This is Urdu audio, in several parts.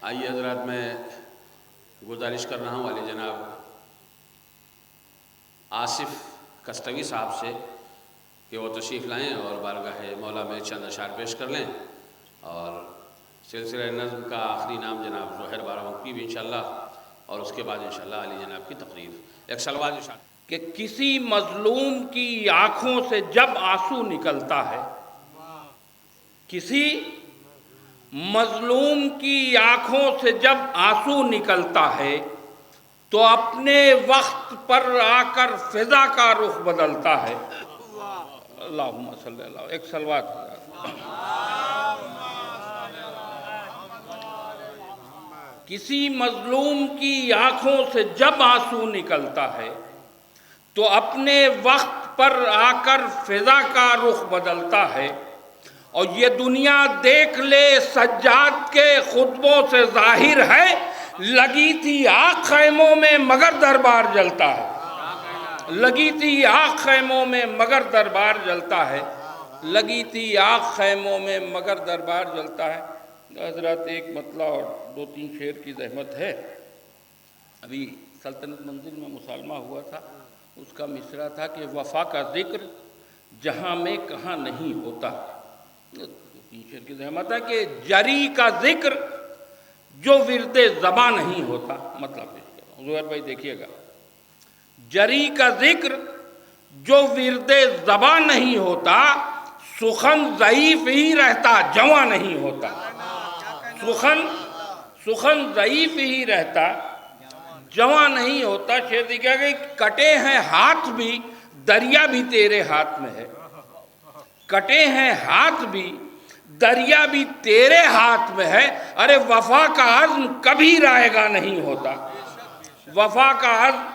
آئیے حضرات، میں گزارش کر رہا ہوں والد جناب آصف کستگی صاحب سے کہ وہ تشریف لائیں اور بارگاہ مولا میں چند اشعار پیش کر لیں، اور سلسلہ نظم کا آخری نام جناب ظہیر بارہمکی بھی انشاءاللہ، اور اس کے بعد انشاءاللہ علی جناب کی تقریر۔ ایک سلوات ارشاد کہ کسی مظلوم کی آنکھوں سے جب آنسو نکلتا ہے، کسی مظلوم کی آنکھوں سے جب آنسو نکلتا ہے تو اپنے وقت پر آ کر فضا کا رخ بدلتا ہے۔ اللہم صلی اللہ، ایک سلوات۔ کسی مظلوم کی آنکھوں سے جب آنسو نکلتا ہے تو اپنے وقت پر آ کر فضا کا رخ بدلتا ہے، اور یہ دنیا دیکھ لے سجاد کے خطبوں سے ظاہر ہے، لگی تھی آگ خیموں میں مگر دربار جلتا ہے، لگی تھی آگ خیموں میں مگر دربار جلتا ہے، لگی تھی آگ خیموں میں مگر دربار جلتا ہے۔ حضرات ایک مطلع اور دو تین شعر کی زحمت ہے۔ ابھی سلطنت منزل میں مسالمہ ہوا تھا، اس کا مصرع تھا کہ وفا کا ذکر جہاں میں کہاں نہیں ہوتا۔ تین شعر کی زحمت ہے کہ جری کا ذکر جو ورد زباں نہیں ہوتا۔ مطلب پیش کر رہا ہوں، زہیر بھائی دیکھیے گا۔ جری کا ذکر جو ورد زباں نہیں ہوتا، سخن ضعیف ہی رہتا جواں نہیں ہوتا۔ سخن ضعیف ہی رہتا جواں نہیں ہوتا۔ شعر دیکھا کہ کٹے ہیں ہاتھ بھی دریا بھی تیرے ہاتھ میں ہے، کٹے ہیں ہاتھ بھی دریا بھی تیرے ہاتھ میں ہے، ارے وفا کا عزم کبھی رائے گا نہیں ہوتا، وفا کا عزم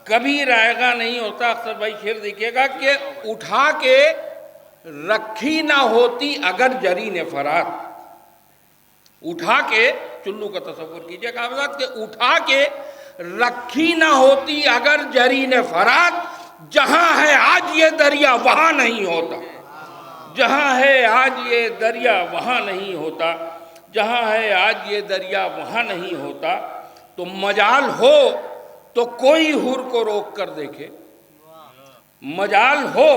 کبھی رائے گا نہیں ہوتا۔ اکثر بھائی شعر دیکھیے گا کہ اٹھا کے رکھی نہ ہوتی اگر جری نے فرات، اٹھا کے چلو کا تصور کیجئے کہ حضرات کہ اٹھا کے رکھی نہ ہوتی اگر جری نے فرات، جہاں ہے آج یہ دریا وہاں نہیں ہوتا، جہاں ہے آج یہ دریا وہاں نہیں ہوتا، جہاں ہے آج یہ دریا وہاں نہیں ہوتا۔ تو مجال ہو تو کوئی حر کو روک کر دیکھے، مجال ہو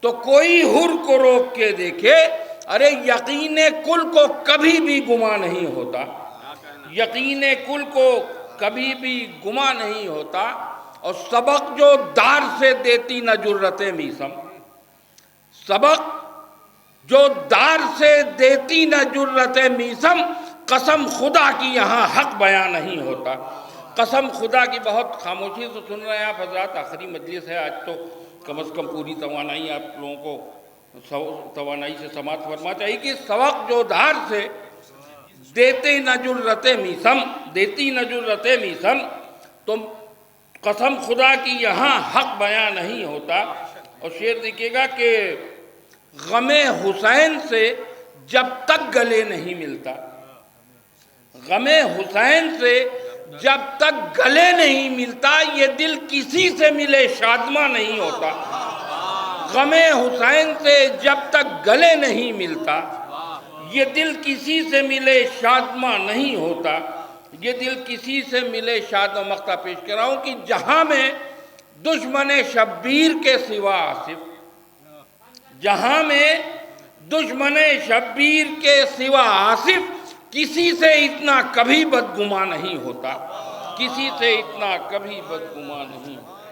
تو کوئی حر کو روک کے دیکھے، ارے یقین کل کو کبھی بھی گماں نہیں ہوتا، یقین کل کو کبھی بھی گماں نہیں ہوتا۔ اور سبق جو دار سے دیتی نہ جرت میثم، سبق جو دار سے دیتی نہ جرت میثم، قسم خدا کی یہاں حق بیان نہیں ہوتا، قسم خدا کی۔ بہت خاموشی سے سن رہے ہیں آپ حضرات، آخری مجلس ہے آج، تو کم از کم پوری توانائی آپ لوگوں کو توانائی سے سماعت فرما چاہیے کہ سبق جو دار سے دیتی نہ جرت میثم، دیتی نہ جرت میثم، تو قسم خدا کی یہاں حق بیان نہیں ہوتا۔ اور شعر دیکھیے گا کہ غم حسین سے جب تک گلے نہیں ملتا، غم حسین سے جب تک گلے نہیں ملتا، یہ دل کسی سے ملے شادماں نہیں ہوتا، غم حسین سے جب تک گلے نہیں ملتا، یہ دل کسی سے ملے شادماں نہیں ہوتا، یہ دل کسی سے ملے شادماں۔ مقطع پیش کر رہا ہوں کہ جہاں میں دشمن شبیر کے سوا آصف، جہاں میں دشمن شبیر کے سوا آصف، کسی سے اتنا کبھی بدگماں نہیں ہوتا، کسی سے اتنا کبھی بدگماں نہیں ہوتا۔